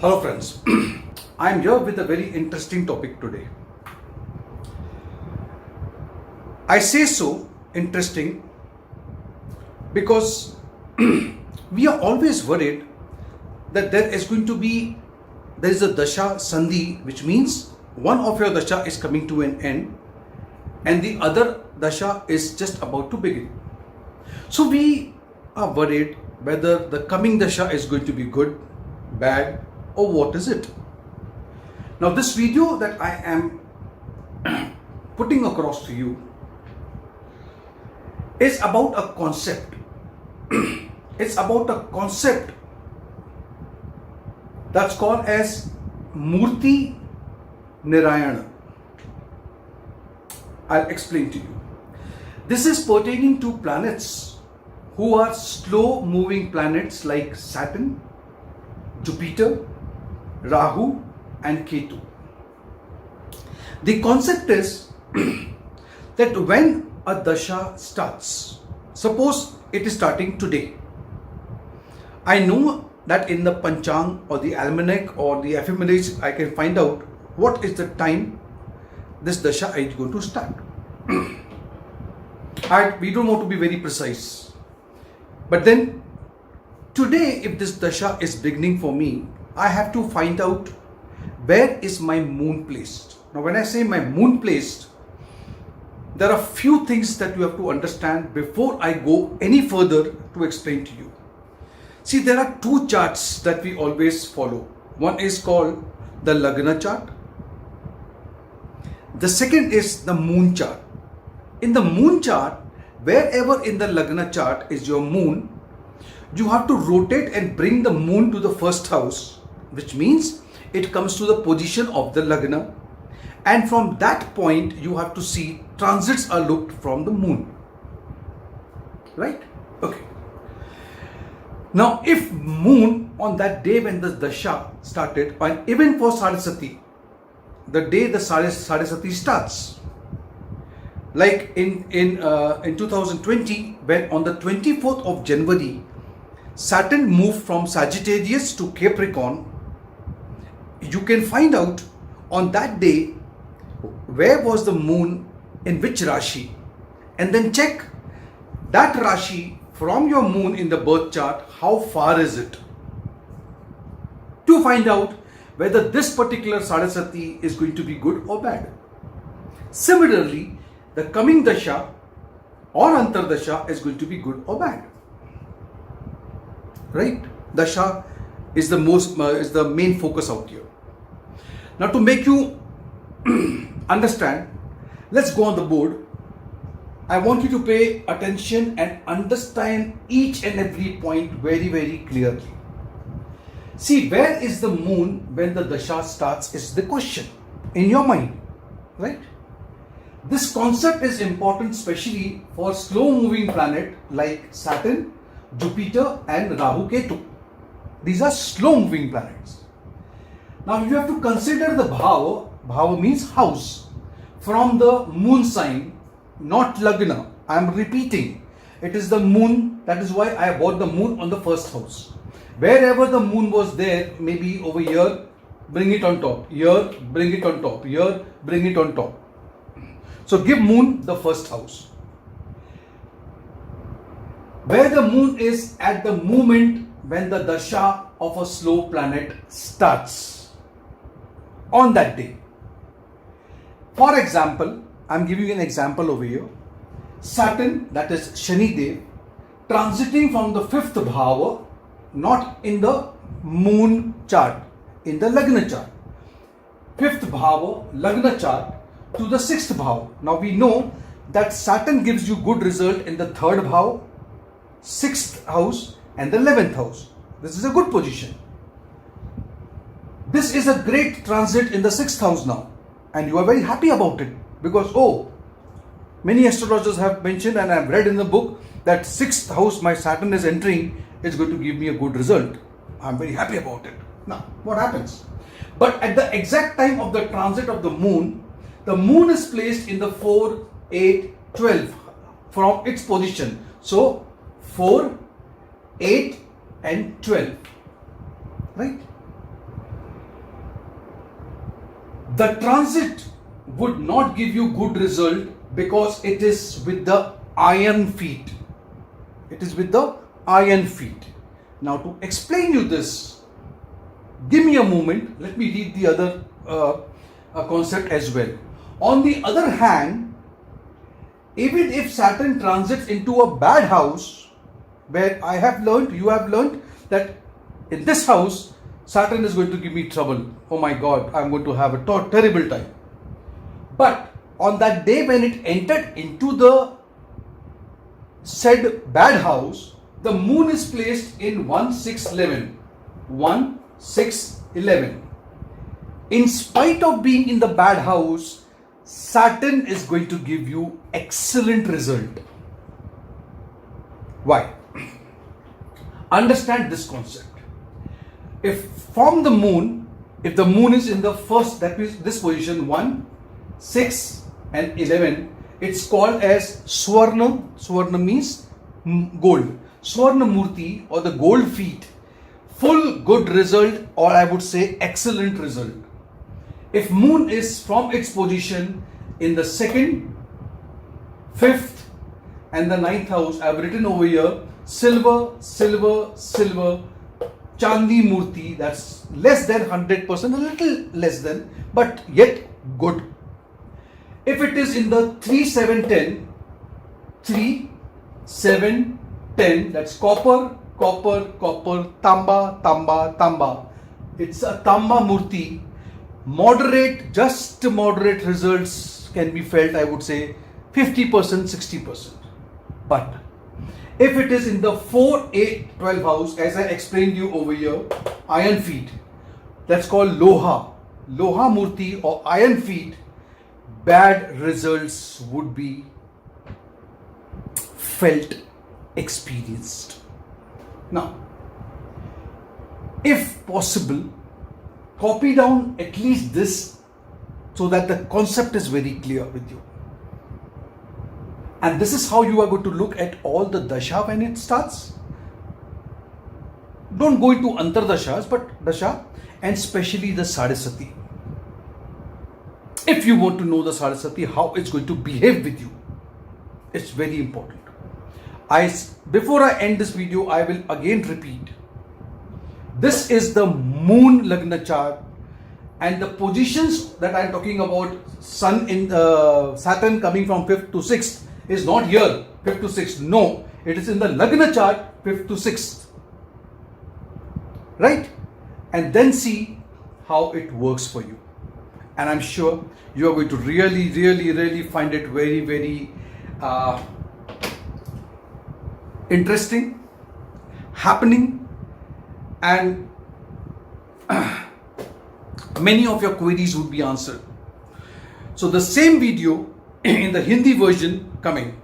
Hello friends, I am here with a very interesting topic today. I say so interesting because we are always worried that there is a dasha sandhi, which means one of your dasha is coming to an end and the other dasha is just about to begin. So we are worried whether the coming dasha is going to be good, bad, or what is it. Now this video that I am putting across to you is about a concept. It's about a concept that's called as Murti Nirayana. I'll explain to you. This is pertaining to planets who are slow moving planets like Saturn, Jupiter, Rahu and Ketu. The concept is that when a dasha starts, suppose it is starting today. I know that in the Panchang or the Almanac or the ephemeris I can find out what is the time this dasha is going to start. We don't want to be very precise. But then today, if this dasha is beginning for me, I have to find out where is my moon placed. Now when I say my moon placed, there are few things that you have to understand before I go any further to explain to you. See, there are two charts that we always follow. One is called the Lagna chart. The second is the moon chart. In the moon chart, wherever in the Lagna chart is your moon, you have to rotate and bring the moon to the first house, which means it comes to the position of the Lagna, and from that point you have to see transits are looked from the moon, right? Okay. Now if moon on that day when the dasha started, and even for Saraswati, the day the Saraswati starts, like in 2020, when on the 24th of January Saturn moved from Sagittarius to Capricorn, you can find out on that day where was the moon in which Rashi, and then check that Rashi from your moon in the birth chart, how far is it, to find out whether this particular Saraswati is going to be good or bad. Similarly, the coming dasha or antardasha is going to be good or bad. Right? Dasha is the main focus out here. Now to make you understand, let's go on the board. I want you to pay attention and understand each and every point very, very clearly. See, where is the moon when the dasha starts is the question in your mind, right? This concept is important especially for slow moving planet like Saturn, Jupiter and Rahu Ketu. These are slow moving planets. Now you have to consider the bhava means house, from the moon sign, not Lagna. I am repeating, it is the moon. That is why I bought the moon on the first house. Wherever the moon was there, maybe over here, bring it on top, here, bring it on top, here, bring it on top. So give moon the first house. Where the moon is at the moment when the dasha of a slow planet starts on that day. For example, I am giving you an example over here. Saturn, that is Shani Dev, transiting from the 5th bhava, not in the moon chart, in the Lagna chart. 5th bhava, Lagna chart, to the 6th bhava. Now we know that Saturn gives you good result in the 3rd bhava, 6th house and the 11th house. This is a good position. This is a great transit in the 6th house now, and you are very happy about it because many astrologers have mentioned, and I have read in the book, that 6th house my Saturn is entering is going to give me a good result. I am very happy about it. Now what happens? But at the exact time of the transit of the moon is placed in the 4, 8, 12 from its position. So 4, 8 and 12, right? The transit would not give you good result because it is with the iron feet. It is with the iron feet. Now to explain you this, give me a moment. Let me read the other concept as well. On the other hand, even if Saturn transits into a bad house, where I have learned, you have learned that in this house, Saturn is going to give me trouble. Oh my God, I'm going to have a terrible time. But on that day when it entered into the said bad house, the moon is placed in 1-6-11. 1-6-11. In spite of being in the bad house, Saturn is going to give you excellent result. Why? Understand this concept. If from the moon, if the moon is in the first, that means this position 1, 6 and 11, it's called as Swarna. Swarna means gold. Swarna Murti or the gold feet. Full good result, or I would say excellent result. If moon is from its position in the 2nd, 5th and the 9th house, I have written over here silver, silver, silver, Chandi Murti, that's less than 100%, a little less than, but yet good. If it is in the 3, 7, 10, 3, 7, 10, that's copper, copper, copper, tamba, tamba, tamba. It's a tamba murti. Moderate, just moderate results can be felt, I would say 50%, 60%. But if it is in the 4, 8, 12 house, as I explained you over here, iron feet, that's called Loha. Loha Murti or iron feet, bad results would be felt, experienced. Now, if possible, copy down at least this so that the concept is very clear with you. And this is how you are going to look at all the dasha when it starts. Don't go into antardashas, but dasha, and especially the Saraswati. If you want to know the Saraswati, how it's going to behave with you, it's very important. Before I end this video, I will again repeat. This is the moon Lagna chart, and the positions that I am talking about, Sun in Saturn coming from 5th to 6th, is not here 5th to 6th. No, it is in the Lagna chart 5th to 6th. Right? And then see how it works for you. And I'm sure you are going to really find it very, very interesting, happening, and many of your queries would be answered. So the same video in the Hindi version coming.